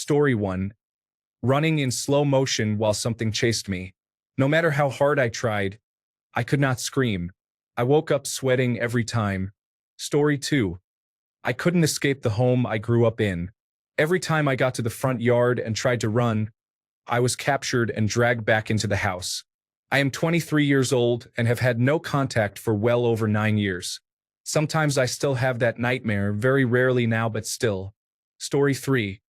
Story 1. Running in slow motion while something chased me. No matter how hard I tried, I could not scream. I woke up sweating every time. Story 2. I couldn't escape the home I grew up in. Every time I got to the front yard and tried to run, I was captured and dragged back into the house. I am 23 years old and have had no contact for well over 9 years. Sometimes I still have that nightmare, very rarely now but still. Story 3.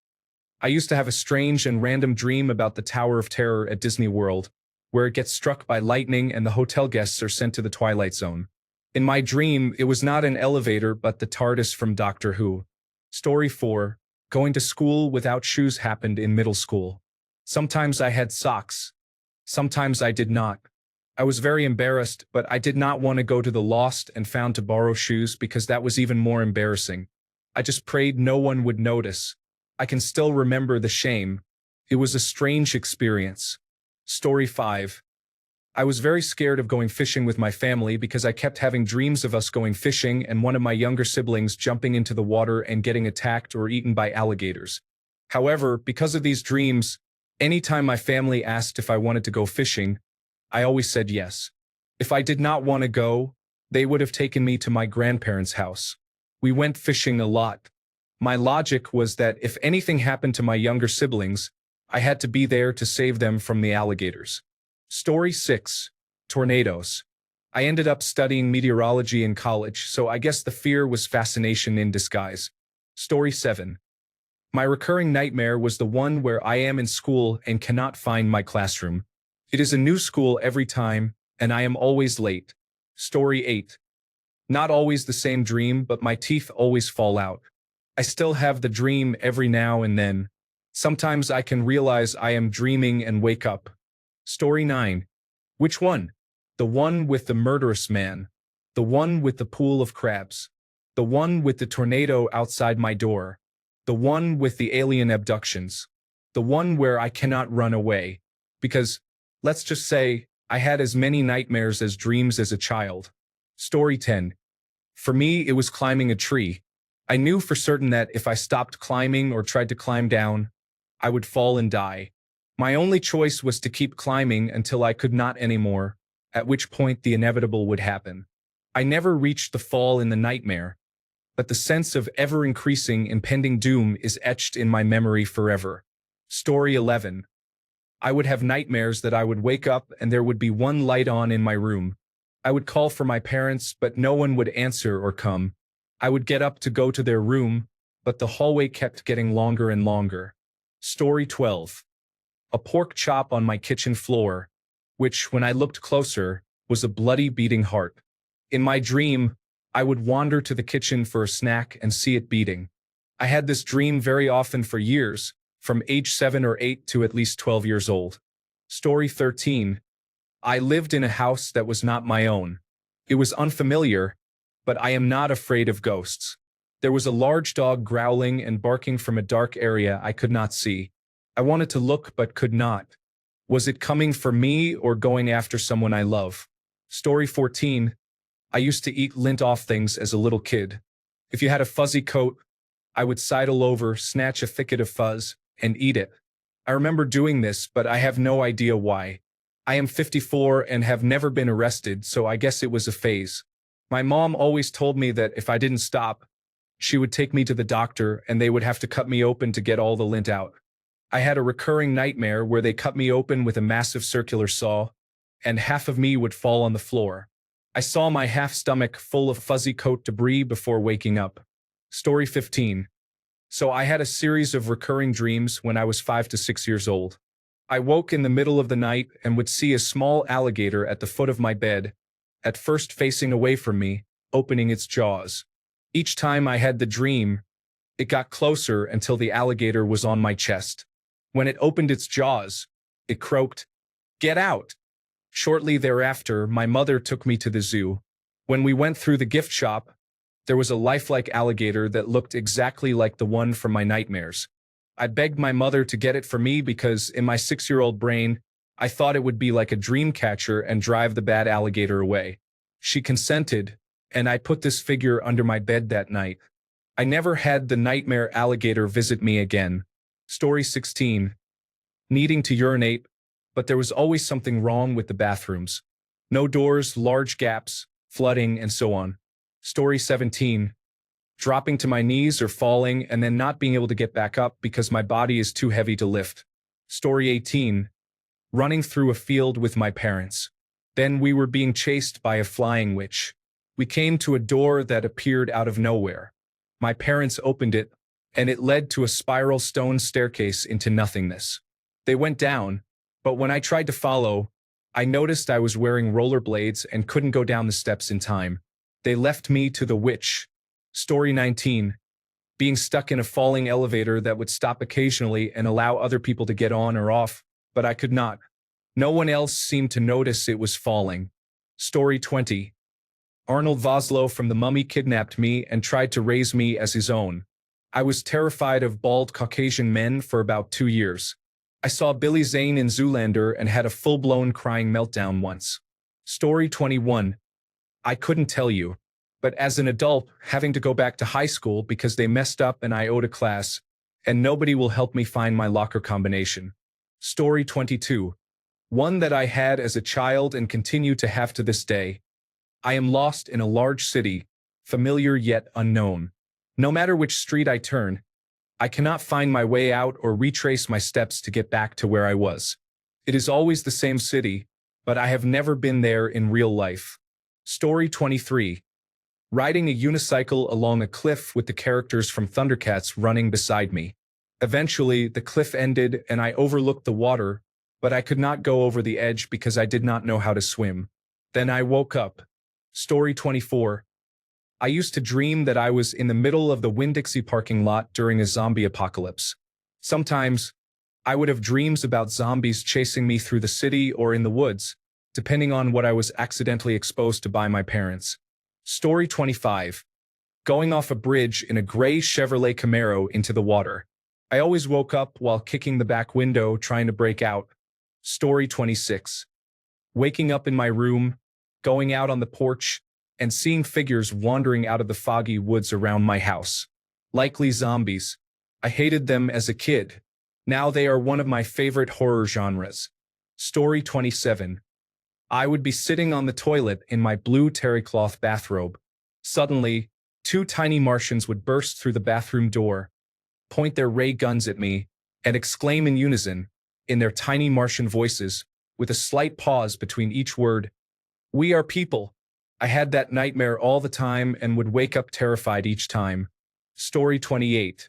I used to have a strange and random dream about the Tower of Terror at Disney World, where it gets struck by lightning and the hotel guests are sent to the Twilight Zone. In my dream, it was not an elevator but the TARDIS from Doctor Who. Story 4. Going to school without shoes happened in middle school. Sometimes I had socks. Sometimes I did not. I was very embarrassed, but I did not want to go to the lost and found to borrow shoes because that was even more embarrassing. I just prayed no one would notice. I can still remember the shame. It was a strange experience. Story 5. I was very scared of going fishing with my family because I kept having dreams of us going fishing and one of my younger siblings jumping into the water and getting attacked or eaten by alligators. However, because of these dreams, anytime my family asked if I wanted to go fishing, I always said yes. If I did not want to go, they would have taken me to my grandparents' house. We went fishing a lot. My logic was that if anything happened to my younger siblings, I had to be there to save them from the alligators. Story 6. Tornadoes. I ended up studying meteorology in college, so I guess the fear was fascination in disguise. Story 7. My recurring nightmare was the one where I am in school and cannot find my classroom. It is a new school every time, and I am always late. Story 8. Not always the same dream, but my teeth always fall out. I still have the dream every now and then. Sometimes I can realize I am dreaming and wake up. Story 9. Which one? The one with the murderous man. The one with the pool of crabs. The one with the tornado outside my door. The one with the alien abductions. The one where I cannot run away. Because, let's just say, I had as many nightmares as dreams as a child. Story 10. For me, it was climbing a tree. I knew for certain that if I stopped climbing or tried to climb down, I would fall and die. My only choice was to keep climbing until I could not anymore, at which point the inevitable would happen. I never reached the fall in the nightmare, but the sense of ever-increasing impending doom is etched in my memory forever. Story 11. I would have nightmares that I would wake up and there would be one light on in my room. I would call for my parents, but no one would answer or come. I would get up to go to their room, but the hallway kept getting longer and longer. Story 12. A pork chop on my kitchen floor, which, when I looked closer, was a bloody beating heart. In my dream, I would wander to the kitchen for a snack and see it beating. I had this dream very often for years, from age 7 or 8 to at least 12 years old. Story 13. I lived in a house that was not my own. It was unfamiliar, but I am not afraid of ghosts. There was a large dog growling and barking from a dark area I could not see. I wanted to look but could not. Was it coming for me or going after someone I love? Story 14. I used to eat lint off things as a little kid. If you had a fuzzy coat, I would sidle over, snatch a thicket of fuzz, and eat it. I remember doing this, but I have no idea why. I am 54 and have never been arrested, so I guess it was a phase. My mom always told me that if I didn't stop, she would take me to the doctor and they would have to cut me open to get all the lint out. I had a recurring nightmare where they cut me open with a massive circular saw, and half of me would fall on the floor. I saw my half-stomach full of fuzzy coat debris before waking up. Story 15. So I had a series of recurring dreams when I was 5 to 6 years old. I woke in the middle of the night and would see a small alligator at the foot of my bed, at first facing away from me, opening its jaws. Each time I had the dream, it got closer until the alligator was on my chest. When it opened its jaws, it croaked, "Get out!" Shortly thereafter, my mother took me to the zoo. When we went through the gift shop, there was a lifelike alligator that looked exactly like the one from my nightmares. I begged my mother to get it for me because, in my 6-year-old brain, I thought it would be like a dream catcher and drive the bad alligator away. She consented, and I put this figure under my bed that night. I never had the nightmare alligator visit me again. Story 16. Needing to urinate, but there was always something wrong with the bathrooms. No doors, large gaps, flooding, and so on. Story 17. Dropping to my knees or falling and then not being able to get back up because my body is too heavy to lift. Story 18. Running through a field with my parents. Then we were being chased by a flying witch. We came to a door that appeared out of nowhere. My parents opened it, and it led to a spiral stone staircase into nothingness. They went down, but when I tried to follow, I noticed I was wearing rollerblades and couldn't go down the steps in time. They left me to the witch. Story 19. Being stuck in a falling elevator that would stop occasionally and allow other people to get on or off, but I could not. No one else seemed to notice it was falling. Story 20. Arnold Vosloo from The Mummy kidnapped me and tried to raise me as his own. I was terrified of bald Caucasian men for about 2 years. I saw Billy Zane in Zoolander and had a full-blown crying meltdown once. Story 21. I couldn't tell you, but as an adult, having to go back to high school because they messed up and I owed a class, and nobody will help me find my locker combination. Story 22. One that I had as a child and continue to have to this day. I am lost in a large city, familiar yet unknown. No matter which street I turn, I cannot find my way out or retrace my steps to get back to where I was. It is always the same city, but I have never been there in real life. Story 23. Riding a unicycle along a cliff with the characters from Thundercats running beside me. Eventually, the cliff ended and I overlooked the water, but I could not go over the edge because I did not know how to swim. Then I woke up. Story 24. I used to dream that I was in the middle of the Winn-Dixie parking lot during a zombie apocalypse. Sometimes, I would have dreams about zombies chasing me through the city or in the woods, depending on what I was accidentally exposed to by my parents. Story 25. Going off a bridge in a gray Chevrolet Camaro into the water. I always woke up while kicking the back window trying to break out. Story 26. Waking up in my room, going out on the porch, and seeing figures wandering out of the foggy woods around my house. Likely zombies. I hated them as a kid. Now they are one of my favorite horror genres. Story 27. I would be sitting on the toilet in my blue terry cloth bathrobe. Suddenly, 2 tiny Martians would burst through the bathroom door, point their ray guns at me, and exclaim in unison, in their tiny Martian voices, with a slight pause between each word, "We are people." I had that nightmare all the time and would wake up terrified each time. Story 28.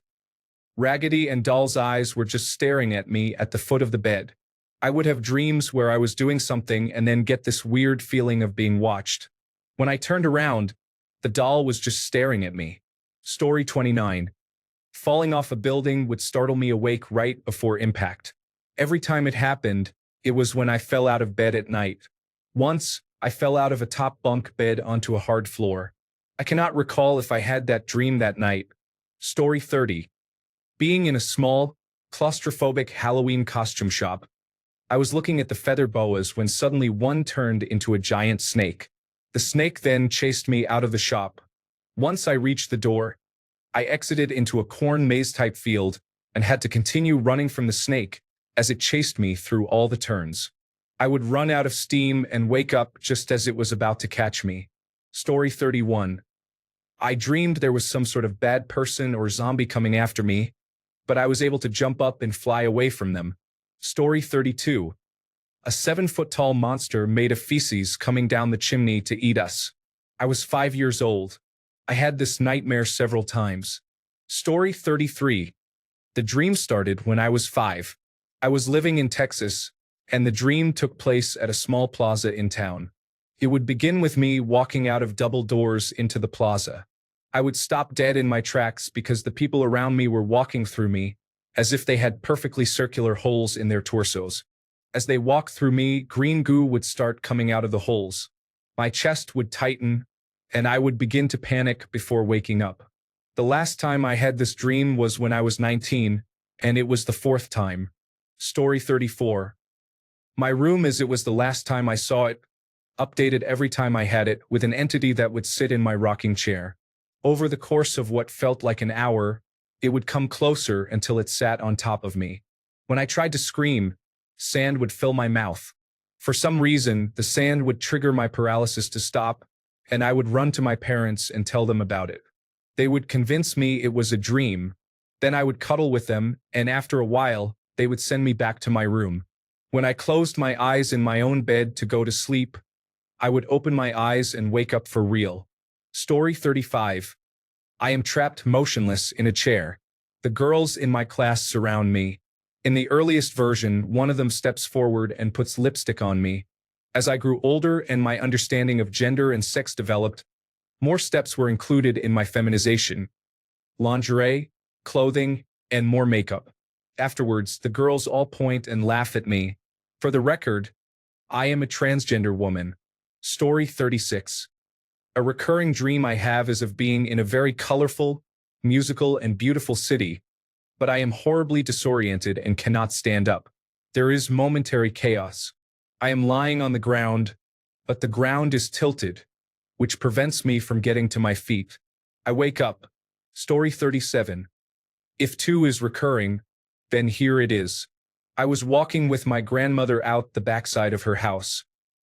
Raggedy and Doll's eyes were just staring at me at the foot of the bed. I would have dreams where I was doing something and then get this weird feeling of being watched. When I turned around, the doll was just staring at me. Story 29. Falling off a building would startle me awake right before impact. Every time it happened, it was when I fell out of bed at night. Once, I fell out of a top bunk bed onto a hard floor. I cannot recall if I had that dream that night. Story 30. Being in a small, claustrophobic Halloween costume shop, I was looking at the feather boas when suddenly one turned into a giant snake. The snake then chased me out of the shop. Once I reached the door, I exited into a corn maze-type field and had to continue running from the snake as it chased me through all the turns. I would run out of steam and wake up just as it was about to catch me. Story 31. I dreamed there was some sort of bad person or zombie coming after me, but I was able to jump up and fly away from them. Story 32. A 7-foot-tall monster made of feces coming down the chimney to eat us. I was 5 years old. I had this nightmare several times. Story 33. The dream started when I was 5. I was living in Texas, and the dream took place at a small plaza in town. It would begin with me walking out of double doors into the plaza. I would stop dead in my tracks because the people around me were walking through me, as if they had perfectly circular holes in their torsos. As they walked through me, green goo would start coming out of the holes. My chest would tighten, and I would begin to panic before waking up. The last time I had this dream was when I was 19, and it was the 4th time. Story 34. My room as it was the last time I saw it, updated every time I had it, with an entity that would sit in my rocking chair. Over the course of what felt like an hour, It would come closer until it sat on top of me. When I tried to scream, sand would fill my mouth. For some reason, the sand would trigger my paralysis to stop, and I would run to my parents and tell them about it. They would convince me it was a dream. Then I would cuddle with them, and after a while, they would send me back to my room. When I closed my eyes in my own bed to go to sleep, I would open my eyes and wake up for real. Story 35. I am trapped motionless in a chair. The girls in my class surround me. In the earliest version, one of them steps forward and puts lipstick on me. As I grew older and my understanding of gender and sex developed, more steps were included in my feminization. Lingerie, clothing, and more makeup. Afterwards, the girls all point and laugh at me. For the record, I am a transgender woman. Story 36. A recurring dream I have is of being in a very colorful, musical, and beautiful city, but I am horribly disoriented and cannot stand up. There is momentary chaos. I am lying on the ground, but the ground is tilted, which prevents me from getting to my feet. I wake up. Story 37. If 2 is recurring, then here it is. I was walking with my grandmother out the backside of her house.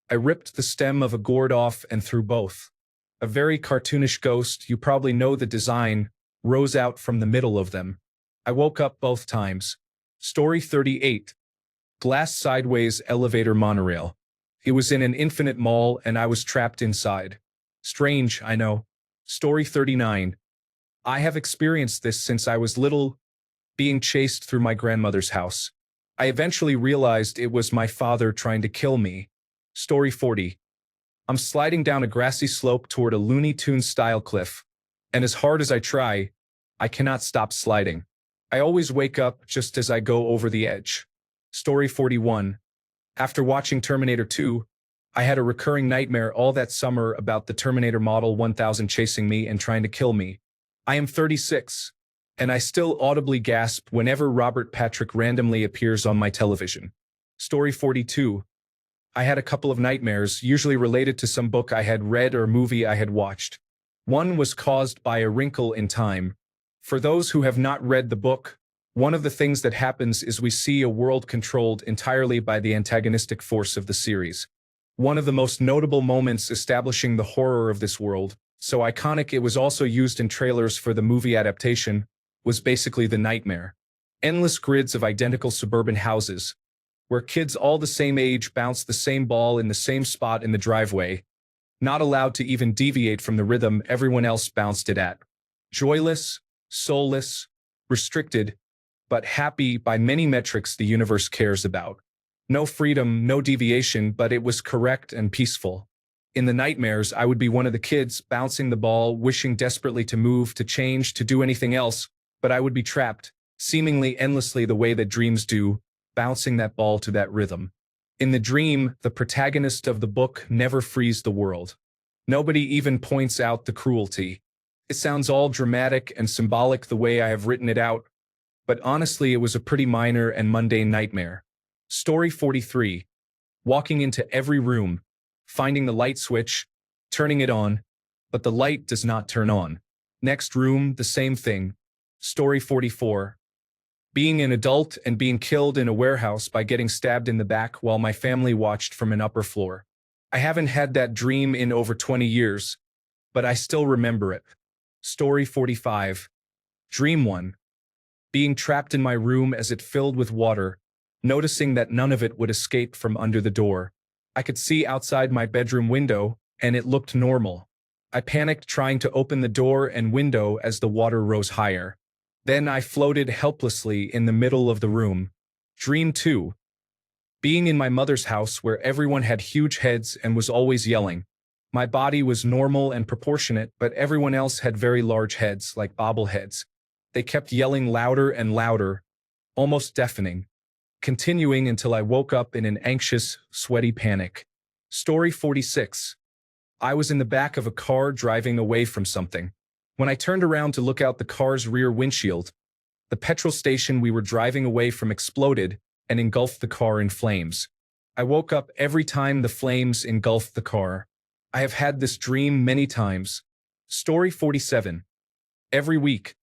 I ripped the stem of a gourd off and threw both. A very cartoonish ghost, you probably know the design, rose out from the middle of them. I woke up both times. Story 38. Glass sideways elevator monorail. It was in an infinite mall and I was trapped inside. Strange, I know. Story 39. I have experienced this since I was little, being chased through my grandmother's house. I eventually realized it was my father trying to kill me. Story 40. I'm sliding down a grassy slope toward a Looney Tunes style cliff, and as hard as I try, I cannot stop sliding. I always wake up just as I go over the edge. Story 41. After watching Terminator 2, I had a recurring nightmare all that summer about the Terminator Model 1000 chasing me and trying to kill me. I am 36, and I still audibly gasp whenever Robert Patrick randomly appears on my television. Story 42. I had a couple of nightmares, usually related to some book I had read or movie I had watched. One was caused by A Wrinkle in Time. For those who have not read the book, one of the things that happens is we see a world controlled entirely by the antagonistic force of the series. One of the most notable moments establishing the horror of this world, so iconic it was also used in trailers for the movie adaptation, was basically the nightmare. Endless grids of identical suburban houses, where kids all the same age bounce the same ball in the same spot in the driveway, not allowed to even deviate from the rhythm everyone else bounced it at. Joyless, soulless, restricted, but happy by many metrics the universe cares about. No freedom, no deviation, but it was correct and peaceful. In the nightmares, I would be one of the kids bouncing the ball, wishing desperately to move, to change, to do anything else, but I would be trapped, seemingly endlessly the way that dreams do, bouncing that ball to that rhythm. In the dream, the protagonist of the book never frees the world. Nobody even points out the cruelty. It sounds all dramatic and symbolic the way I have written it out, but honestly it was a pretty minor and mundane nightmare. Story 43. Walking into every room, finding the light switch, turning it on, but the light does not turn on. Next room, the same thing. Story 44. Being an adult and being killed in a warehouse by getting stabbed in the back while my family watched from an upper floor. I haven't had that dream in over 20 years, but I still remember it. Story 45. Dream 1. Being trapped in my room as it filled with water, noticing that none of it would escape from under the door. I could see outside my bedroom window, and it looked normal. I panicked trying to open the door and window as the water rose higher. Then I floated helplessly in the middle of the room. Dream 2. Being in my mother's house where everyone had huge heads and was always yelling. My body was normal and proportionate, but everyone else had very large heads, like bobbleheads. They kept yelling louder and louder, almost deafening, continuing until I woke up in an anxious, sweaty panic. Story 46. I was in the back of a car driving away from something. When I turned around to look out the car's rear windshield, the petrol station we were driving away from exploded and engulfed the car in flames. I woke up every time the flames engulfed the car. I have had this dream many times. Story 47. Every week,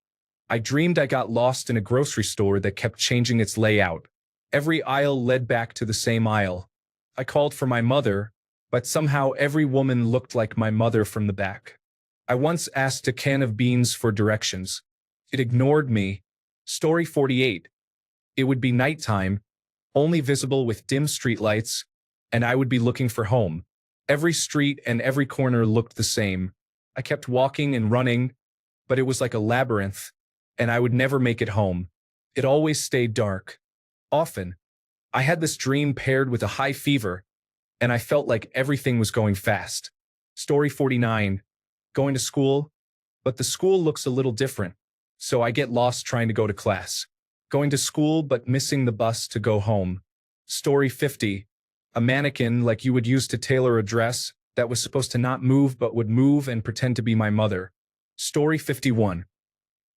I dreamed I got lost in a grocery store that kept changing its layout. Every aisle led back to the same aisle. I called for my mother, but somehow every woman looked like my mother from the back. I once asked a can of beans for directions. It ignored me. Story 48. It would be nighttime, only visible with dim streetlights, and I would be looking for home. Every street and every corner looked the same. I kept walking and running, but it was like a labyrinth, and I would never make it home. It always stayed dark. Often, I had this dream paired with a high fever, and I felt like everything was going fast. Story 49. Going to school, but the school looks a little different, so I get lost trying to go to class. Going to school, but missing the bus to go home. Story 50. A mannequin like you would use to tailor a dress that was supposed to not move but would move and pretend to be my mother. Story 51.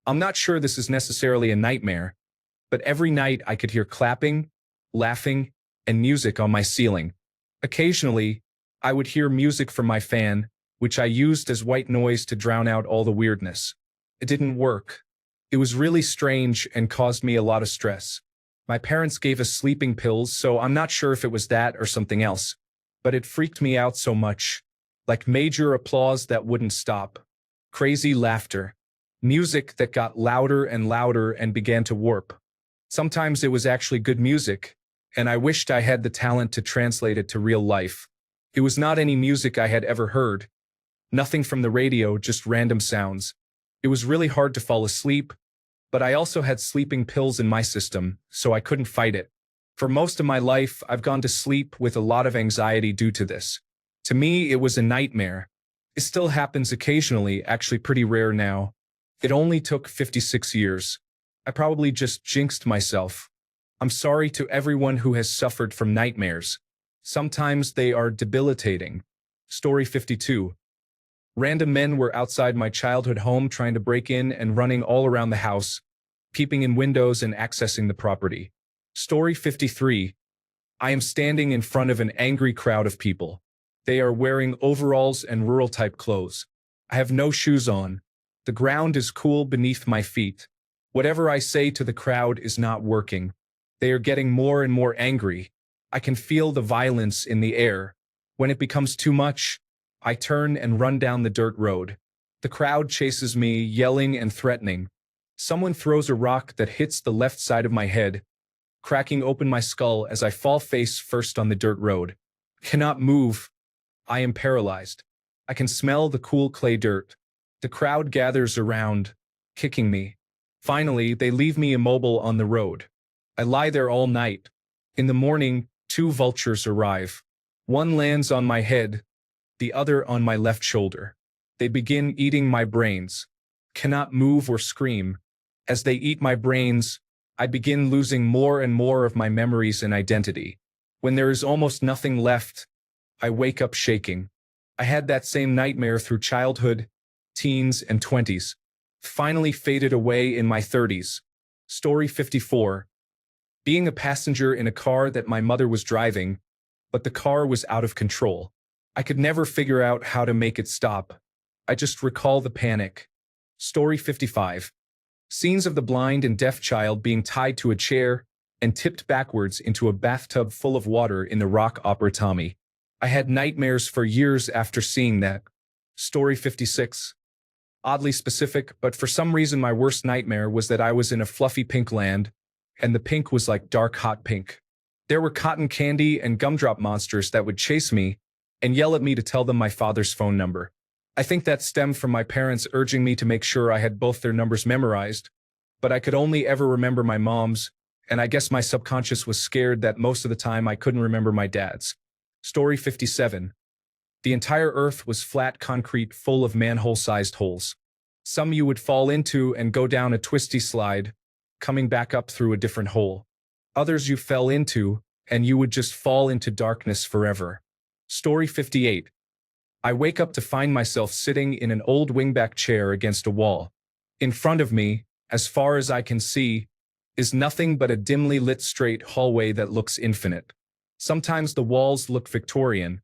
I'm not sure this is necessarily a nightmare, but every night I could hear clapping, laughing, and music on my ceiling. Occasionally, I would hear music from my fan, which I used as white noise to drown out all the weirdness. It didn't work. It was really strange and caused me a lot of stress. My parents gave us sleeping pills, so I'm not sure if it was that or something else. But it freaked me out so much. Like major applause that wouldn't stop. Crazy laughter. Music that got louder and louder and began to warp. Sometimes it was actually good music, and I wished I had the talent to translate it to real life. It was not any music I had ever heard. Nothing from the radio, just random sounds. It was really hard to fall asleep, but I also had sleeping pills in my system, so I couldn't fight it. For most of my life, I've gone to sleep with a lot of anxiety due to this. To me, it was a nightmare. It still happens occasionally, actually pretty rare now. It only took 56 years. I probably just jinxed myself. I'm sorry to everyone who has suffered from nightmares. Sometimes they are debilitating. Story 52. Random men were outside my childhood home trying to break in and running all around the house, peeping in windows and accessing the property. Story 53. I am standing in front of an angry crowd of people. They are wearing overalls and rural-type clothes. I have no shoes on. The ground is cool beneath my feet. Whatever I say to the crowd is not working. They are getting more and more angry. I can feel the violence in the air. When it becomes too much, I turn and run down the dirt road. The crowd chases me, yelling and threatening. Someone throws a rock that hits the left side of my head, cracking open my skull as I fall face first on the dirt road. Cannot move. I am paralyzed. I can smell the cool clay dirt. The crowd gathers around, kicking me. Finally, they leave me immobile on the road. I lie there all night. In the morning, 2 vultures arrive. One lands on my head, the other on my left shoulder. They begin eating my brains. Cannot move or scream. As they eat my brains, I begin losing more and more of my memories and identity. When there is almost nothing left, I wake up shaking. I had that same nightmare through childhood, teens, and 20s. Finally faded away in my 30s. Story 54. Being a passenger in a car that my mother was driving, but the car was out of control. I could never figure out how to make it stop. I just recall the panic. Story 55. Scenes of the blind and deaf child being tied to a chair and tipped backwards into a bathtub full of water in the rock opera Tommy. I had nightmares for years after seeing that. Story 56. Oddly specific, but for some reason my worst nightmare was that I was in a fluffy pink land, and the pink was like dark hot pink. There were cotton candy and gumdrop monsters that would chase me and yell at me to tell them my father's phone number. I think that stemmed from my parents urging me to make sure I had both their numbers memorized, but I could only ever remember my mom's, and I guess my subconscious was scared that most of the time I couldn't remember my dad's. Story 57. The entire earth was flat concrete full of manhole-sized holes. Some you would fall into and go down a twisty slide, coming back up through a different hole. Others you fell into, and you would just fall into darkness forever. Story 58. I wake up to find myself sitting in an old wingback chair against a wall. In front of me, as far as I can see, is nothing but a dimly lit straight hallway that looks infinite. Sometimes the walls look Victorian.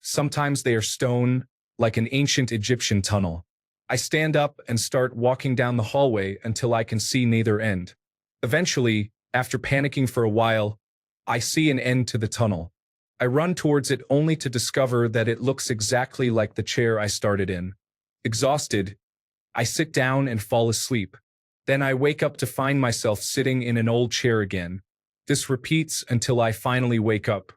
Sometimes they are stone, like an ancient Egyptian tunnel. I stand up and start walking down the hallway until I can see neither end. Eventually, after panicking for a while, I see an end to the tunnel. I run towards it only to discover that it looks exactly like the chair I started in. Exhausted, I sit down and fall asleep. Then I wake up to find myself sitting in an old chair again. This repeats until I finally wake up.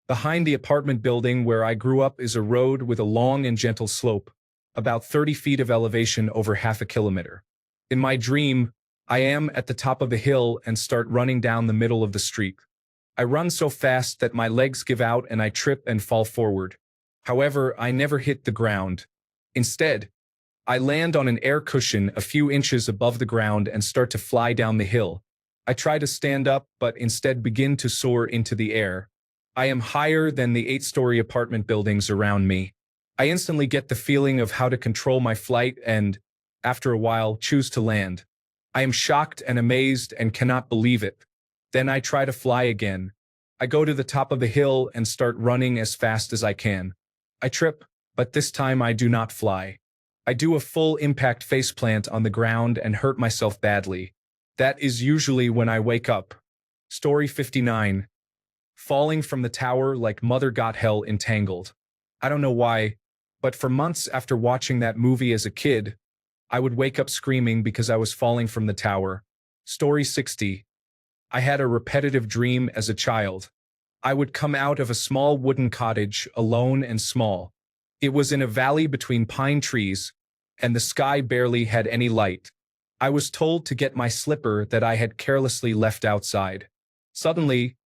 Behind the apartment building where I grew up is a road with a long and gentle slope, about 30 feet of elevation over half a kilometer. In my dream, I am at the top of a hill and start running down the middle of the street. I run so fast that my legs give out and I trip and fall forward. However, I never hit the ground. Instead, I land on an air cushion a few inches above the ground and start to fly down the hill. I try to stand up but instead begin to soar into the air. I am higher than the 8-story apartment buildings around me. I instantly get the feeling of how to control my flight and, after a while, choose to land. I am shocked and amazed and cannot believe it. Then I try to fly again. I go to the top of the hill and start running as fast as I can. I trip, but this time I do not fly. I do a full impact faceplant on the ground and hurt myself badly. That is usually when I wake up. Story 59. Falling from the tower like Mother Got Hell Entangled. I don't know why, but for months after watching that movie as a kid, I would wake up screaming because I was falling from the tower. Story 60. I had a repetitive dream as a child. I would come out of a small wooden cottage, alone and small. It was in a valley between pine trees, and the sky barely had any light. I was told to get my slipper that I had carelessly left outside. Suddenly,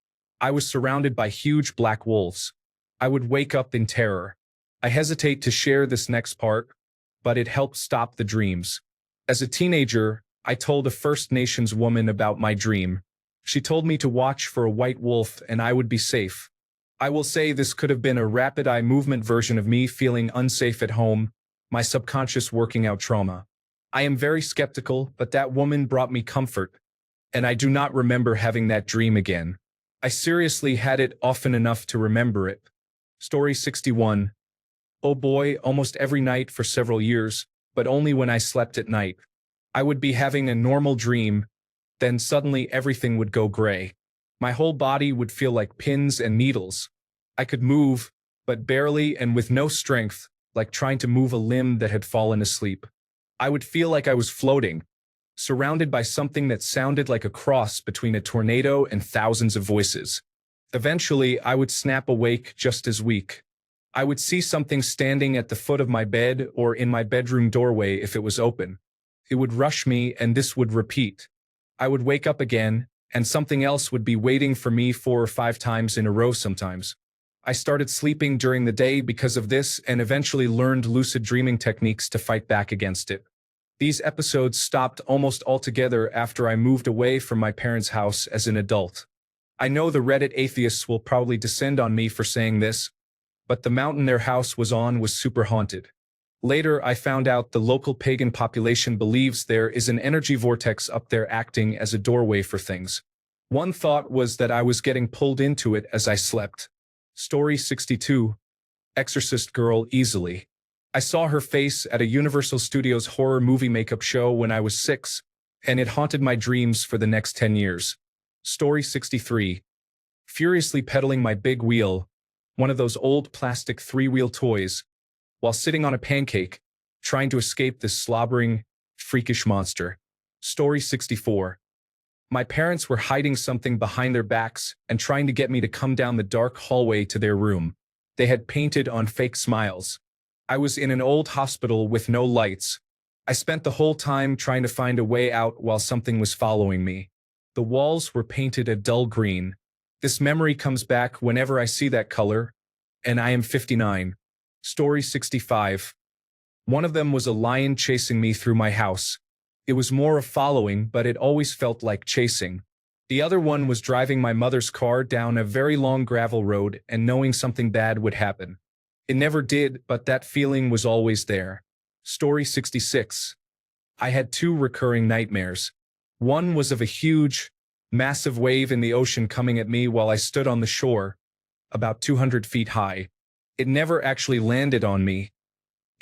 I was surrounded by huge black wolves. I would wake up in terror. I hesitate to share this next part, but it helped stop the dreams. As a teenager, I told a First Nations woman about my dream. She told me to watch for a white wolf and I would be safe. I will say this could have been a rapid eye movement version of me feeling unsafe at home, my subconscious working out trauma. I am very skeptical, but that woman brought me comfort, and I do not remember having that dream again. I seriously had it often enough to remember it. Story 61. Oh boy, almost every night for several years, but only when I slept at night. I would be having a normal dream, then suddenly everything would go gray. My whole body would feel like pins and needles. I could move, but barely and with no strength, like trying to move a limb that had fallen asleep. I would feel like I was floating, surrounded by something that sounded like a cross between a tornado and thousands of voices. Eventually, I would snap awake just as weak. I would see something standing at the foot of my bed or in my bedroom doorway if it was open. It would rush me and this would repeat. I would wake up again, and something else would be waiting for me 4 or 5 times in a row sometimes. I started sleeping during the day because of this and eventually learned lucid dreaming techniques to fight back against it. These episodes stopped almost altogether after I moved away from my parents' house as an adult. I know the Reddit atheists will probably descend on me for saying this, but the mountain their house was on was super haunted. Later, I found out the local pagan population believes there is an energy vortex up there acting as a doorway for things. One thought was that I was getting pulled into it as I slept. Story 62. Exorcist Girl Easily. I saw her face at a Universal Studios horror movie makeup show when I was 6, and it haunted my dreams for the next 10 years. Story 63. Furiously pedaling my big wheel, one of those old plastic 3-wheel toys, while sitting on a pancake, trying to escape this slobbering, freakish monster. Story 64. My parents were hiding something behind their backs and trying to get me to come down the dark hallway to their room. They had painted on fake smiles. I was in an old hospital with no lights. I spent the whole time trying to find a way out while something was following me. The walls were painted a dull green. This memory comes back whenever I see that color, and I am 59. Story 65. One of them was a lion chasing me through my house. It was more of following, but it always felt like chasing. The other one was driving my mother's car down a very long gravel road and knowing something bad would happen. It never did, but that feeling was always there. Story 66. I had 2 recurring nightmares. One was of a huge, massive wave in the ocean coming at me while I stood on the shore, about 200 feet high. It never actually landed on me.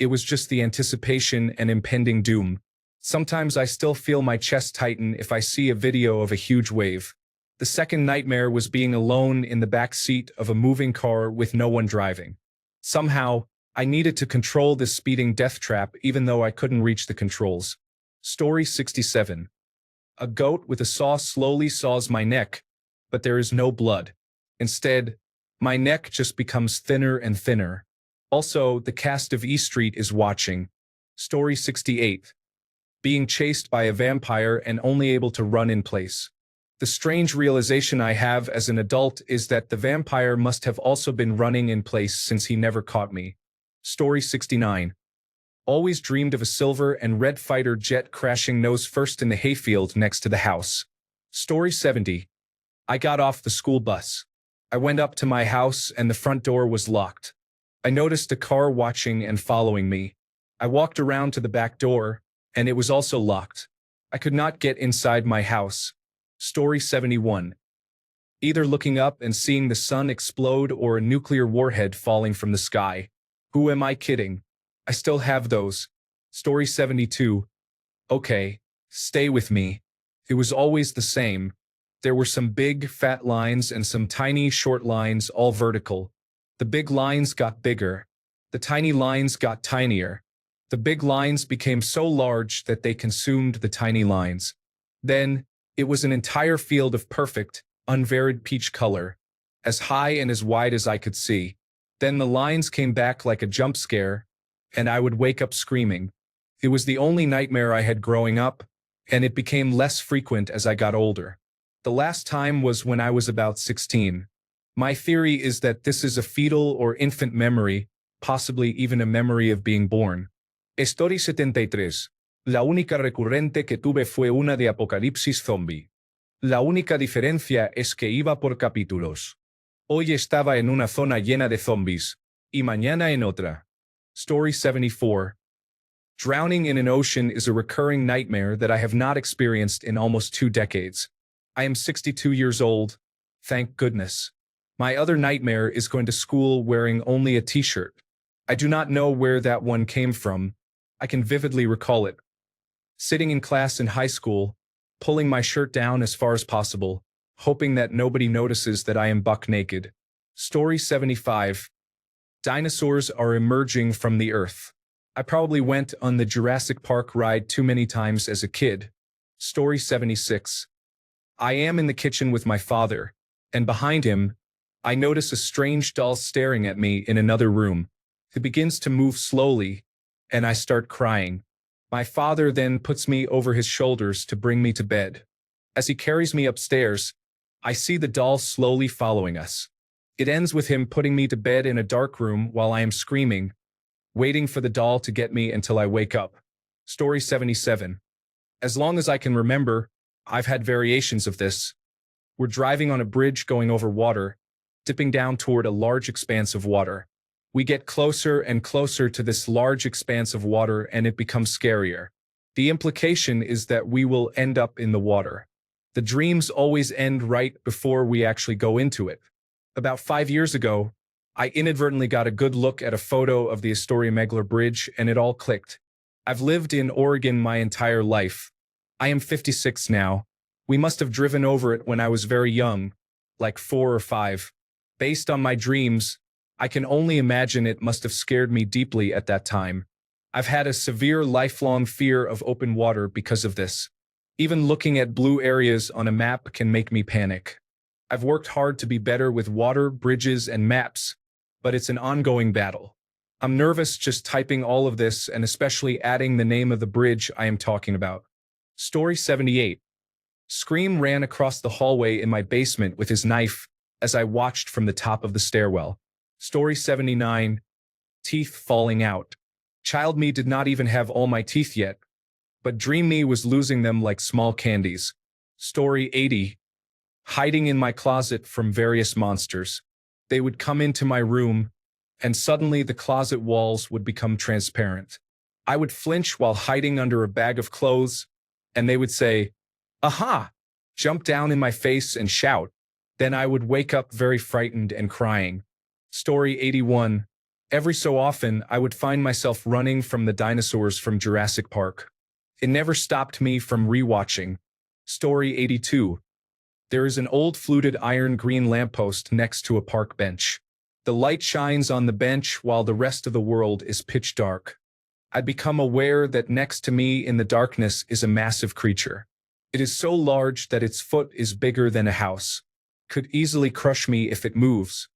It was just the anticipation and impending doom. Sometimes I still feel my chest tighten if I see a video of a huge wave. The second nightmare was being alone in the back seat of a moving car with no one driving. Somehow, I needed to control this speeding death trap even though I couldn't reach the controls. Story 67. A goat with a saw slowly saws my neck, but there is no blood. Instead, my neck just becomes thinner and thinner. Also, the cast of E Street is watching. Story 68. Being chased by a vampire and only able to run in place. The strange realization I have as an adult is that the vampire must have also been running in place since he never caught me. Story 69. Always dreamed of a silver and red fighter jet crashing nose first in the hayfield next to the house. Story 70. I got off the school bus. I went up to my house and the front door was locked. I noticed a car watching and following me. I walked around to the back door, and it was also locked. I could not get inside my house. Story 71. Either looking up and seeing the sun explode or a nuclear warhead falling from the sky. Who am I kidding? I still have those. Story 72. Okay, stay with me. It was always the same. There were some big, fat lines and some tiny, short lines, all vertical. The big lines got bigger. The tiny lines got tinier. The big lines became so large that they consumed the tiny lines. Then, it was an entire field of perfect, unvaried peach color, as high and as wide as I could see. Then the lines came back like a jump scare, and I would wake up screaming. It was the only nightmare I had growing up, and it became less frequent as I got older. The last time was when I was about 16. My theory is that this is a fetal or infant memory, possibly even a memory of being born. Story 73. La única recurrente que tuve fue una de apocalipsis zombie. La única diferencia es que iba por capítulos. Hoy estaba en una zona llena de zombies, y mañana en otra. Story 74. Drowning in an ocean is a recurring nightmare that I have not experienced in almost 2 decades. I am 62 years old, thank goodness. My other nightmare is going to school wearing only a t-shirt. I do not know where that one came from. I can vividly recall it. Sitting in class in high school, pulling my shirt down as far as possible, hoping that nobody notices that I am buck naked. Story 75. Dinosaurs are emerging from the earth. I probably went on the Jurassic Park ride too many times as a kid. Story 76. I am in the kitchen with my father, and behind him, I notice a strange doll staring at me in another room. It begins to move slowly, and I start crying. My father then puts me over his shoulders to bring me to bed. As he carries me upstairs, I see the doll slowly following us. It ends with him putting me to bed in a dark room while I am screaming, waiting for the doll to get me until I wake up. Story 77. As long as I can remember, I've had variations of this. We're driving on a bridge going over water, dipping down toward a large expanse of water. We get closer and closer to this large expanse of water and it becomes scarier. The implication is that we will end up in the water. The dreams always end right before we actually go into it. About 5 years ago, I inadvertently got a good look at a photo of the Astoria Megler Bridge and it all clicked. I've lived in Oregon my entire life. I am 56 now. We must have driven over it when I was very young, like 4 or 5. Based on my dreams, I can only imagine it must have scared me deeply at that time. I've had a severe lifelong fear of open water because of this. Even looking at blue areas on a map can make me panic. I've worked hard to be better with water, bridges, and maps, but it's an ongoing battle. I'm nervous just typing all of this and especially adding the name of the bridge I am talking about. Story 78. Scream ran across the hallway in my basement with his knife as I watched from the top of the stairwell. Story 79. Teeth falling out. Child me did not even have all my teeth yet, but dream me was losing them like small candies. Story 80. Hiding in my closet from various monsters. They would come into my room, and suddenly the closet walls would become transparent. I would flinch while hiding under a bag of clothes, and they would say, "Aha!" jump down in my face and shout. Then I would wake up very frightened and crying. Story 81. Every so often, I would find myself running from the dinosaurs from Jurassic Park. It never stopped me from rewatching. Story 82. There is an old fluted iron green lamppost next to a park bench. The light shines on the bench while the rest of the world is pitch dark. I become aware that next to me in the darkness is a massive creature. It is so large that its foot is bigger than a house. Could easily crush me if it moves.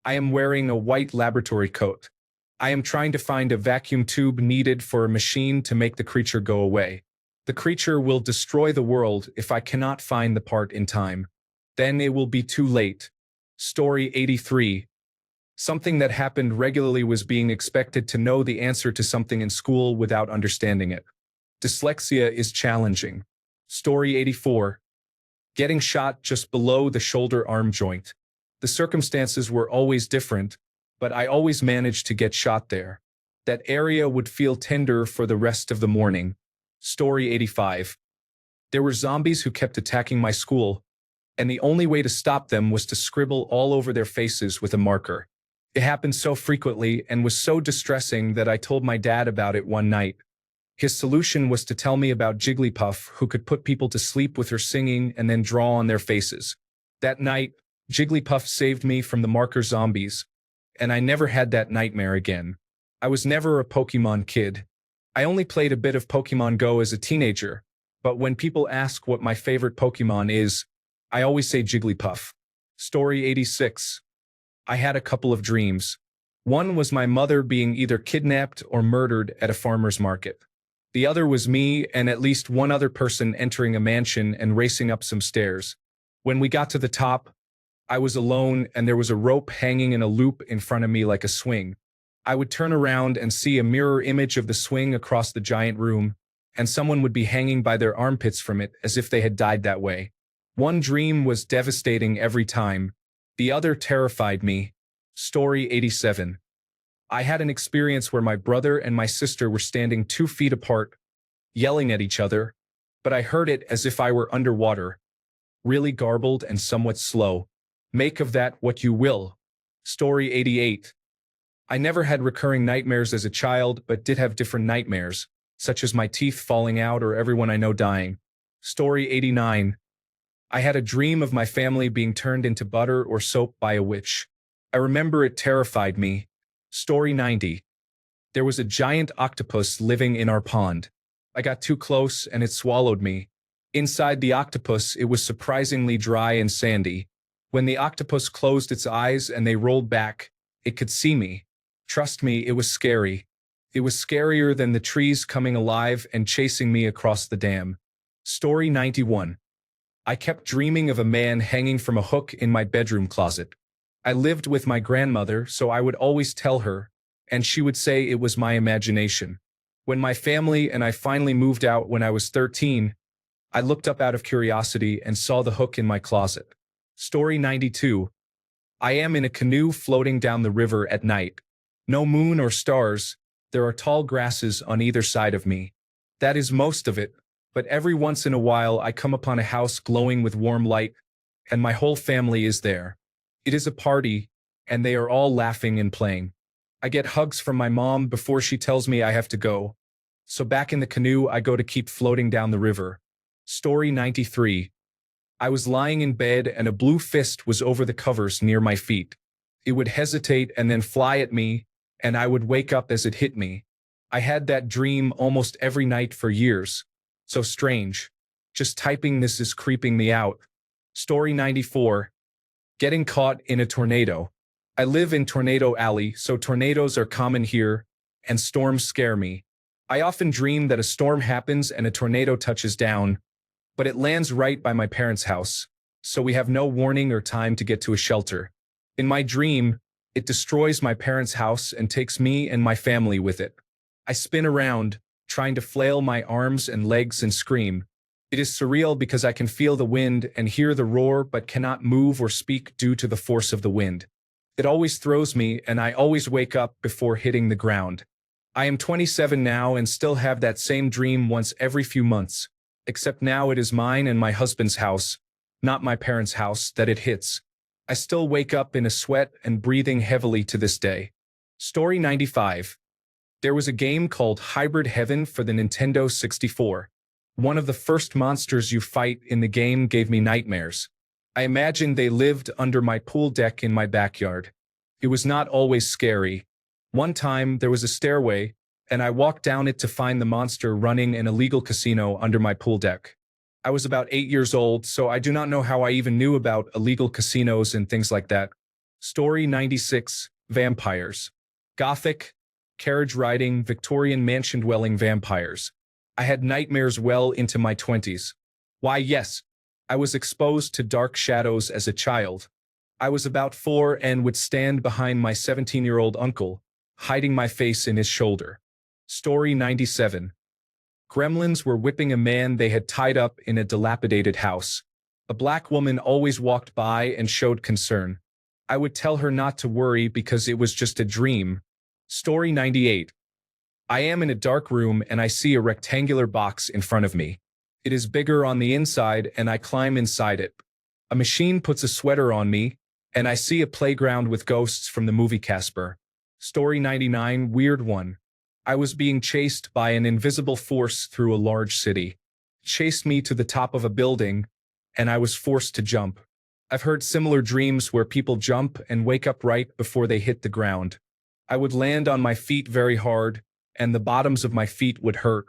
I am wearing a white laboratory coat. I am trying to find a vacuum tube needed for a machine to make the creature go away. The creature will destroy the world if I cannot find the part in time. Then it will be too late. Story 83. Something that happened regularly was being expected to know the answer to something in school without understanding it. Dyslexia is challenging. Story 84. Getting shot just below the shoulder-arm joint. The circumstances were always different, but I always managed to get shot there. That area would feel tender for the rest of the morning. Story 85. There were zombies who kept attacking my school, and the only way to stop them was to scribble all over their faces with a marker. It happened so frequently and was so distressing that I told my dad about it one night. His solution was to tell me about Jigglypuff, who could put people to sleep with her singing and then draw on their faces. That night, Jigglypuff saved me from the marker zombies, and I never had that nightmare again. I was never a Pokemon kid. I only played a bit of Pokemon Go as a teenager, but when people ask what my favorite Pokemon is, I always say Jigglypuff. Story 86. I had a couple of dreams. One was my mother being either kidnapped or murdered at a farmer's market. The other was me and at least one other person entering a mansion and racing up some stairs. When we got to the top, I was alone and there was a rope hanging in a loop in front of me like a swing. I would turn around and see a mirror image of the swing across the giant room, and someone would be hanging by their armpits from it as if they had died that way. One dream was devastating every time. The other terrified me. Story 87. I had an experience where my brother and my sister were standing 2 feet apart, yelling at each other, but I heard it as if I were underwater. Really garbled and somewhat slow. Make of that what you will. Story 88. I never had recurring nightmares as a child, but did have different nightmares, such as my teeth falling out or everyone I know dying. Story 89. I had a dream of my family being turned into butter or soap by a witch. I remember it terrified me. Story 90. There was a giant octopus living in our pond. I got too close and it swallowed me. Inside the octopus, it was surprisingly dry and sandy. When the octopus closed its eyes and they rolled back, it could see me. Trust me, it was scary. It was scarier than the trees coming alive and chasing me across the dam. Story 91. I kept dreaming of a man hanging from a hook in my bedroom closet. I lived with my grandmother, so I would always tell her, and she would say it was my imagination. When my family and I finally moved out when I was 13, I looked up out of curiosity and saw the hook in my closet. Story 92. I am in a canoe floating down the river at night. No moon or stars, there are tall grasses on either side of me. That is most of it, but every once in a while I come upon a house glowing with warm light, and my whole family is there. It is a party, and they are all laughing and playing. I get hugs from my mom before she tells me I have to go. So back in the canoe I go to keep floating down the river. Story 93. I was lying in bed and a blue fist was over the covers near my feet. It would hesitate and then fly at me, and I would wake up as it hit me. I had that dream almost every night for years. So strange. Just typing this is creeping me out. Story 94. Getting caught in a tornado. I live in Tornado Alley, so tornadoes are common here, and storms scare me. I often dream that a storm happens and a tornado touches down, but it lands right by my parents' house, so we have no warning or time to get to a shelter. In my dream, it destroys my parents' house and takes me and my family with it. I spin around, trying to flail my arms and legs and scream. It is surreal because I can feel the wind and hear the roar but cannot move or speak due to the force of the wind. It always throws me and I always wake up before hitting the ground. I am 27 now and still have that same dream once every few months, except now it is mine and my husband's house, not my parents' house, that it hits. I still wake up in a sweat and breathing heavily to this day. Story 95. There was a game called Hybrid Heaven for the Nintendo 64. One of the first monsters you fight in the game gave me nightmares. I imagined they lived under my pool deck in my backyard. It was not always scary. One time, there was a stairway, and I walked down it to find the monster running an illegal casino under my pool deck. I was about 8 years old, so I do not know how I even knew about illegal casinos and things like that. Story 96. Vampires. Gothic, carriage-riding, Victorian mansion-dwelling vampires. I had nightmares well into my 20s. Why, yes, I was exposed to dark shadows as a child. I was about 4 and would stand behind my 17-year-old uncle, hiding my face in his shoulder. Story 97. Gremlins were whipping a man they had tied up in a dilapidated house. A black woman always walked by and showed concern. I would tell her not to worry because it was just a dream. Story 98. I am in a dark room and I see a rectangular box in front of me. It is bigger on the inside and I climb inside it. A machine puts a sweater on me, and I see a playground with ghosts from the movie Casper. Story 99. Weird one. I was being chased by an invisible force through a large city. It chased me to the top of a building, and I was forced to jump. I've heard similar dreams where people jump and wake up right before they hit the ground. I would land on my feet very hard, and the bottoms of my feet would hurt.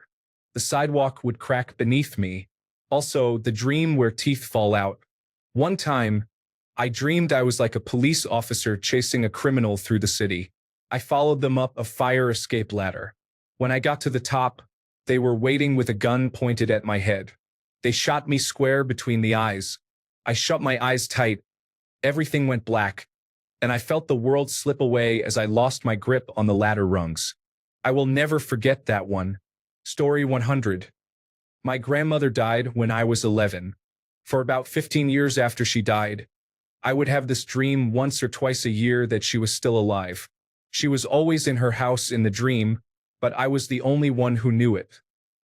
The sidewalk would crack beneath me. Also, the dream where teeth fall out. One time, I dreamed I was like a police officer chasing a criminal through the city. I followed them up a fire escape ladder. When I got to the top, they were waiting with a gun pointed at my head. They shot me square between the eyes. I shut my eyes tight. Everything went black, and I felt the world slip away as I lost my grip on the ladder rungs. I will never forget that one. Story 100. My grandmother died when I was 11. For about 15 years after she died, I would have this dream once or twice a year that she was still alive. She was always in her house in the dream, but I was the only one who knew it.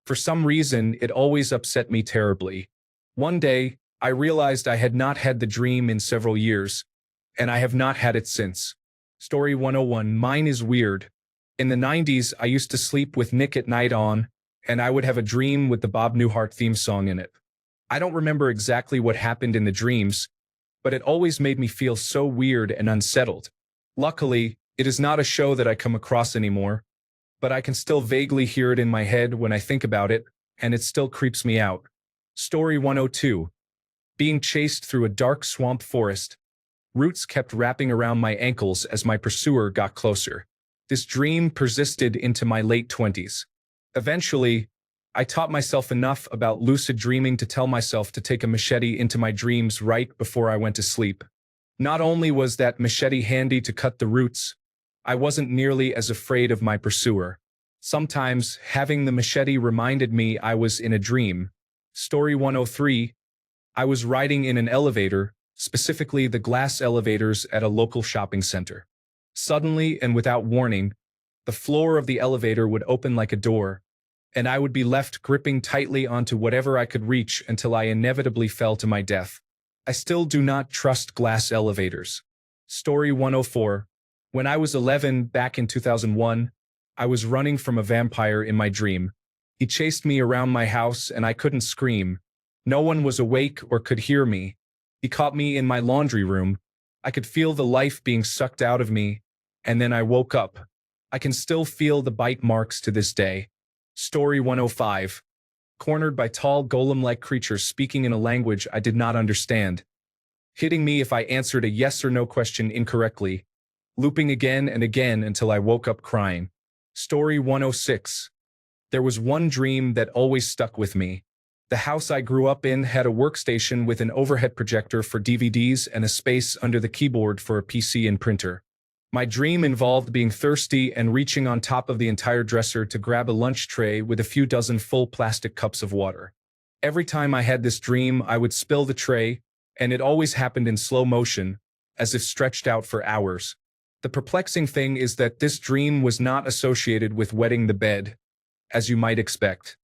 For some reason, it always upset me terribly. One day, I realized I had not had the dream in several years, and I have not had it since. Story 101. Mine is weird. In the 90s, I used to sleep with Nick at Night on, and I would have a dream with the Bob Newhart theme song in it. I don't remember exactly what happened in the dreams, but it always made me feel so weird and unsettled. Luckily, it is not a show that I come across anymore, but I can still vaguely hear it in my head when I think about it, and it still creeps me out. Story 102. Being chased through a dark swamp forest. Roots kept wrapping around my ankles as my pursuer got closer. This dream persisted into my late 20s. Eventually, I taught myself enough about lucid dreaming to tell myself to take a machete into my dreams right before I went to sleep. Not only was that machete handy to cut the roots, I wasn't nearly as afraid of my pursuer. Sometimes, having the machete reminded me I was in a dream. Story 103. I was riding in an elevator, specifically the glass elevators at a local shopping center. Suddenly and without warning, the floor of the elevator would open like a door, and I would be left gripping tightly onto whatever I could reach until I inevitably fell to my death. I still do not trust glass elevators. Story 104. When I was 11, back in 2001, I was running from a vampire in my dream. He chased me around my house and I couldn't scream. No one was awake or could hear me. He caught me in my laundry room. I could feel the life being sucked out of me, and then I woke up. I can still feel the bite marks to this day. Story 105. Cornered by tall golem-like creatures speaking in a language I did not understand, hitting me if I answered a yes or no question incorrectly, looping again and again until I woke up crying. Story 106. There was one dream that always stuck with me. The house I grew up in had a workstation with an overhead projector for DVDs and a space under the keyboard for a PC and printer. My dream involved being thirsty and reaching on top of the entire dresser to grab a lunch tray with a few dozen full plastic cups of water. Every time I had this dream, I would spill the tray, and it always happened in slow motion, as if stretched out for hours. The perplexing thing is that this dream was not associated with wetting the bed, as you might expect.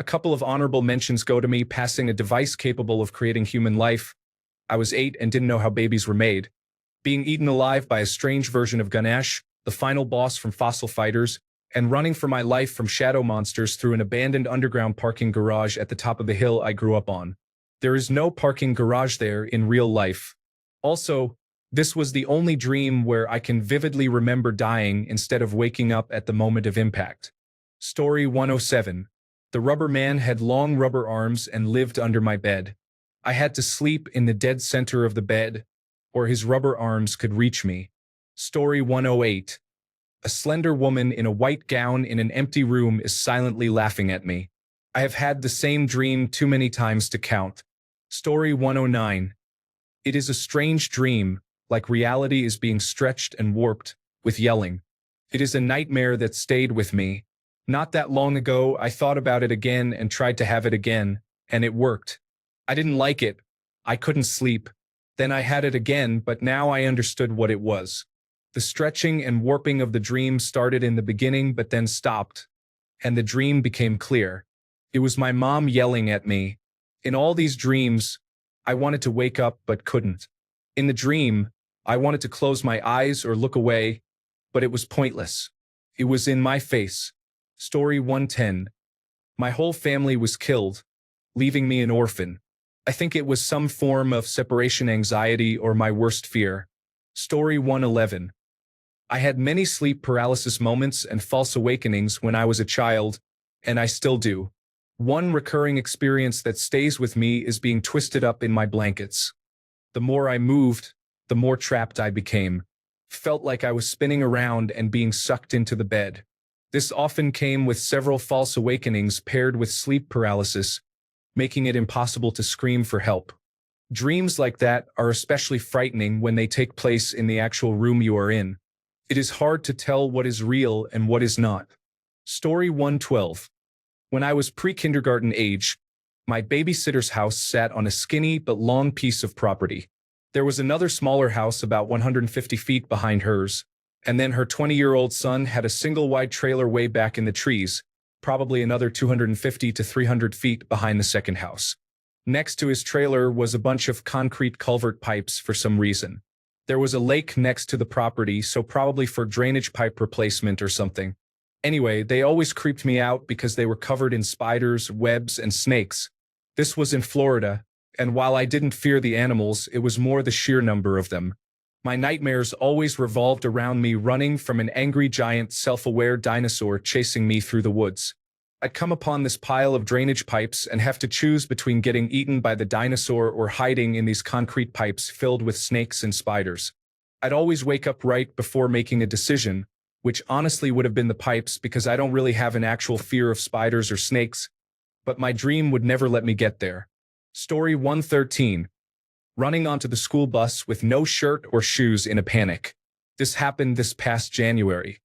A couple of honorable mentions go to me passing a device capable of creating human life. I was 8 and didn't know how babies were made. Being eaten alive by a strange version of Ganesh, the final boss from Fossil Fighters, and running for my life from shadow monsters through an abandoned underground parking garage at the top of the hill I grew up on. There is no parking garage there in real life. Also, this was the only dream where I can vividly remember dying instead of waking up at the moment of impact. Story 107. The rubber man had long rubber arms and lived under my bed. I had to sleep in the dead center of the bed, or his rubber arms could reach me. Story 108. A slender woman in a white gown in an empty room is silently laughing at me. I have had the same dream too many times to count. Story 109. It is a strange dream, like reality is being stretched and warped, with yelling. It is a nightmare that stayed with me. Not that long ago, I thought about it again and tried to have it again, and it worked. I didn't like it. I couldn't sleep. Then I had it again, but now I understood what it was. The stretching and warping of the dream started in the beginning but then stopped, and the dream became clear. It was my mom yelling at me. In all these dreams, I wanted to wake up but couldn't. In the dream, I wanted to close my eyes or look away, but it was pointless. It was in my face. Story 110. My whole family was killed, leaving me an orphan. I think it was some form of separation anxiety or my worst fear. Story 111. I had many sleep paralysis moments and false awakenings when I was a child, and I still do. One recurring experience that stays with me is being twisted up in my blankets. The more I moved, the more trapped I became. Felt like I was spinning around and being sucked into the bed. This often came with several false awakenings paired with sleep paralysis, making it impossible to scream for help. Dreams like that are especially frightening when they take place in the actual room you are in. It is hard to tell what is real and what is not. Story 112. When I was pre-kindergarten age, my babysitter's house sat on a skinny but long piece of property. There was another smaller house about 150 feet behind hers, and then her 20-year-old son had a single wide trailer way back in the trees, probably another 250 to 300 feet behind the second house. Next to his trailer was a bunch of concrete culvert pipes for some reason. There was a lake next to the property, so probably for drainage pipe replacement or something. Anyway, they always creeped me out because they were covered in spiders, webs, and snakes. This was in Florida, and while I didn't fear the animals, it was more the sheer number of them. My nightmares always revolved around me running from an angry giant self-aware dinosaur chasing me through the woods. I'd come upon this pile of drainage pipes and have to choose between getting eaten by the dinosaur or hiding in these concrete pipes filled with snakes and spiders. I'd always wake up right before making a decision, which honestly would have been the pipes because I don't really have an actual fear of spiders or snakes, but my dream would never let me get there. Story 113. Running onto the school bus with no shirt or shoes in a panic. This happened this past January.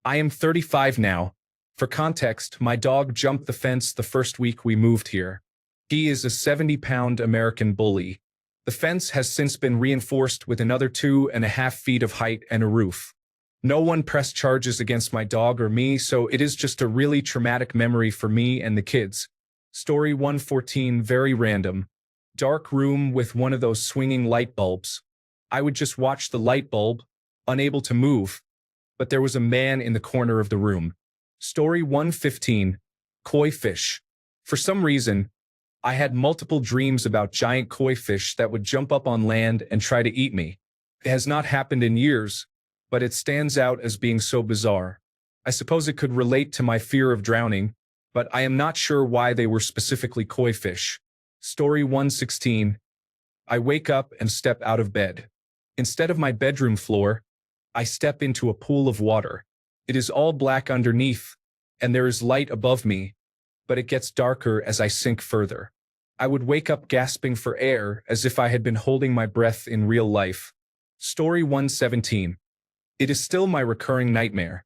I am 35 now. For context, my dog jumped the fence the first week we moved here. He is a 70-pound American bully. The fence has since been reinforced with another 2.5 feet of height and a roof. No one pressed charges against my dog or me, so it is just a really traumatic memory for me and the kids. Story 114, very random. Dark room with one of those swinging light bulbs. I would just watch the light bulb, unable to move, but there was a man in the corner of the room. Story 115, koi fish. For some reason, I had multiple dreams about giant koi fish that would jump up on land and try to eat me. It has not happened in years, but it stands out as being so bizarre. I suppose it could relate to my fear of drowning, but I am not sure why they were specifically koi fish. Story 116. I wake up and step out of bed. Instead of my bedroom floor, I step into a pool of water. It is all black underneath, and there is light above me, but it gets darker as I sink further. I would wake up gasping for air as if I had been holding my breath in real life. Story 117. It is still my recurring nightmare.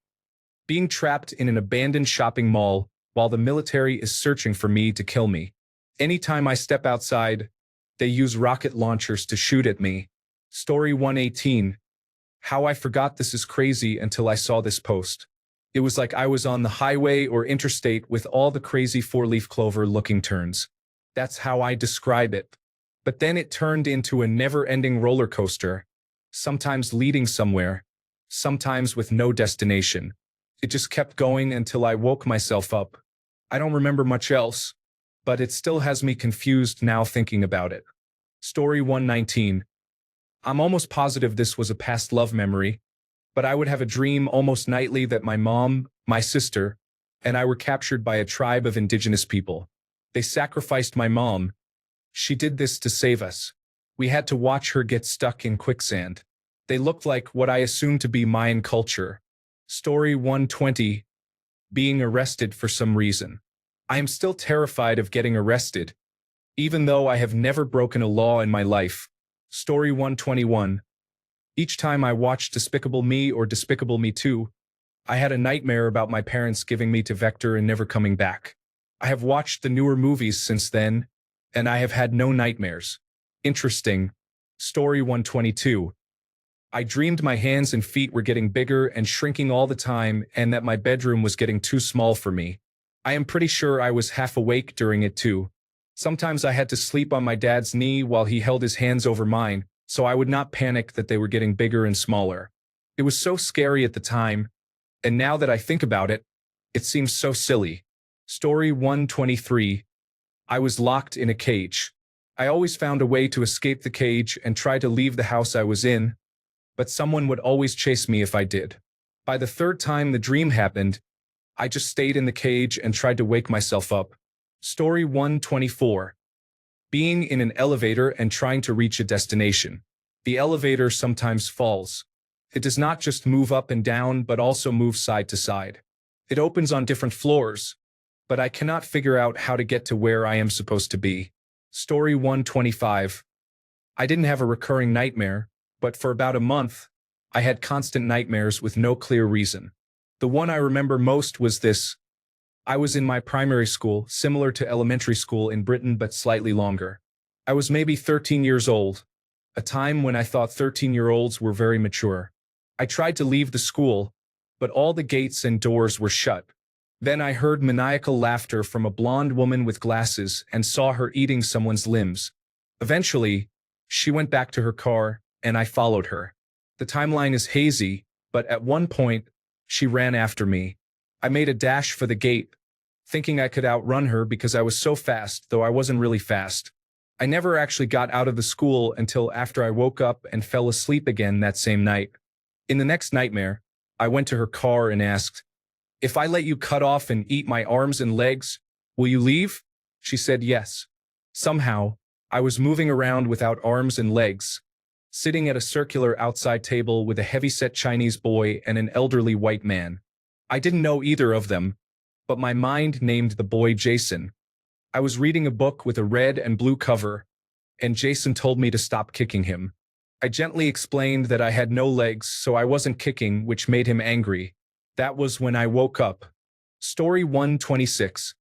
Being trapped in an abandoned shopping mall while the military is searching for me to kill me. Anytime I step outside, they use rocket launchers to shoot at me. Story 118. How I forgot this is crazy until I saw this post. It was like I was on the highway or interstate with all the crazy four-leaf clover looking turns. That's how I describe it. But then it turned into a never-ending roller coaster, sometimes leading somewhere, sometimes with no destination. It just kept going until I woke myself up. I don't remember much else, but it still has me confused now thinking about it. Story 119. I'm almost positive this was a past love memory, but I would have a dream almost nightly that my mom, my sister, and I were captured by a tribe of indigenous people. They sacrificed my mom. She did this to save us. We had to watch her get stuck in quicksand. They looked like what I assumed to be Mayan culture. Story 120. Being arrested for some reason. I am still terrified of getting arrested, even though I have never broken a law in my life. Story 121. Each time I watched Despicable Me or Despicable Me 2, I had a nightmare about my parents giving me to Vector and never coming back. I have watched the newer movies since then, and I have had no nightmares. Interesting. Story 122. I dreamed my hands and feet were getting bigger and shrinking all the time and that my bedroom was getting too small for me. I am pretty sure I was half awake during it too. Sometimes I had to sleep on my dad's knee while he held his hands over mine, so I would not panic that they were getting bigger and smaller. It was so scary at the time, and now that I think about it, it seems so silly. Story 123. I was locked in a cage. I always found a way to escape the cage and try to leave the house I was in, but someone would always chase me if I did. By the third time the dream happened, I just stayed in the cage and tried to wake myself up. Story 124. Being in an elevator and trying to reach a destination. The elevator sometimes falls. It does not just move up and down but also move side to side. It opens on different floors, but I cannot figure out how to get to where I am supposed to be. Story 125. I didn't have a recurring nightmare, but for about a month, I had constant nightmares with no clear reason. The one I remember most was this. I was in my primary school, similar to elementary school in Britain but slightly longer. I was maybe 13 years old, a time when I thought 13-year-olds were very mature. I tried to leave the school, but all the gates and doors were shut. Then I heard maniacal laughter from a blonde woman with glasses and saw her eating someone's limbs. Eventually, she went back to her car, and I followed her. The timeline is hazy, but at one point, she ran after me. I made a dash for the gate, thinking I could outrun her because I was so fast, though I wasn't really fast. I never actually got out of the school until after I woke up and fell asleep again that same night. In the next nightmare, I went to her car and asked, "If I let you cut off and eat my arms and legs, will you leave?" She said yes. Somehow, I was moving around without arms and legs, sitting at a circular outside table with a heavy-set Chinese boy and an elderly white man. I didn't know either of them, but my mind named the boy Jason. I was reading a book with a red and blue cover, and Jason told me to stop kicking him. I gently explained that I had no legs, so I wasn't kicking, which made him angry. That was when I woke up. Story 126.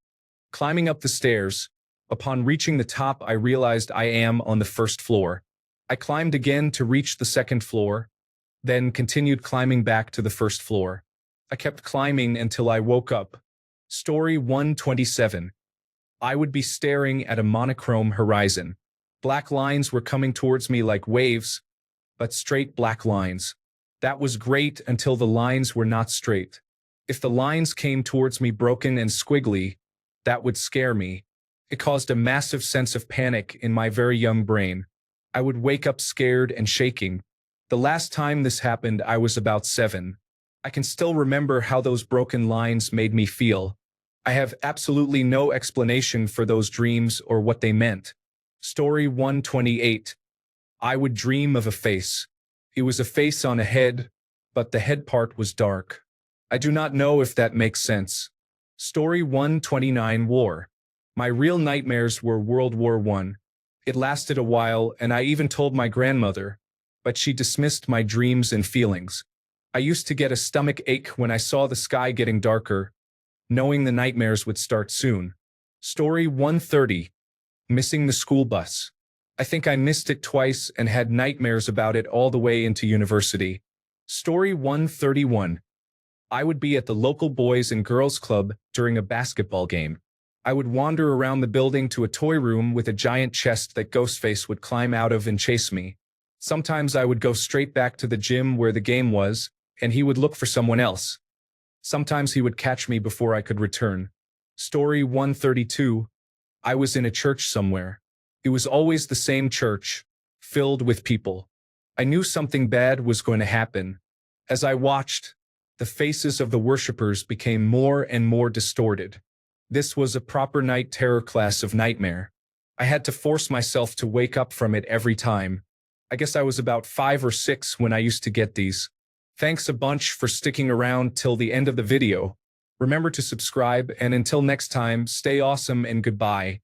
Climbing up the stairs. Upon reaching the top, I realized I am on the first floor. I climbed again to reach the second floor, then continued climbing back to the first floor. I kept climbing until I woke up. Story 127. I would be staring at a monochrome horizon. Black lines were coming towards me like waves, but straight black lines. That was great until the lines were not straight. If the lines came towards me broken and squiggly, that would scare me. It caused a massive sense of panic in my very young brain. I would wake up scared and shaking. The last time this happened, I was about 7. I can still remember how those broken lines made me feel. I have absolutely no explanation for those dreams or what they meant. Story 128. I would dream of a face. It was a face on a head, but the head part was dark. I do not know if that makes sense. Story 129. War. My real nightmares were World War I. It lasted a while, and I even told my grandmother, but she dismissed my dreams and feelings. I used to get a stomach ache when I saw the sky getting darker, knowing the nightmares would start soon. Story 130. Missing the school bus. I think I missed it twice and had nightmares about it all the way into university. Story 131. I would be at the local Boys and Girls Club during a basketball game. I would wander around the building to a toy room with a giant chest that Ghostface would climb out of and chase me. Sometimes I would go straight back to the gym where the game was, and he would look for someone else. Sometimes he would catch me before I could return. Story 132. I was in a church somewhere. It was always the same church, filled with people. I knew something bad was going to happen. As I watched, the faces of the worshippers became more and more distorted. This was a proper night terror class of nightmare. I had to force myself to wake up from it every time. I guess I was about 5 or 6 when I used to get these. Thanks a bunch for sticking around till the end of the video. Remember to subscribe, and until next time, stay awesome and goodbye.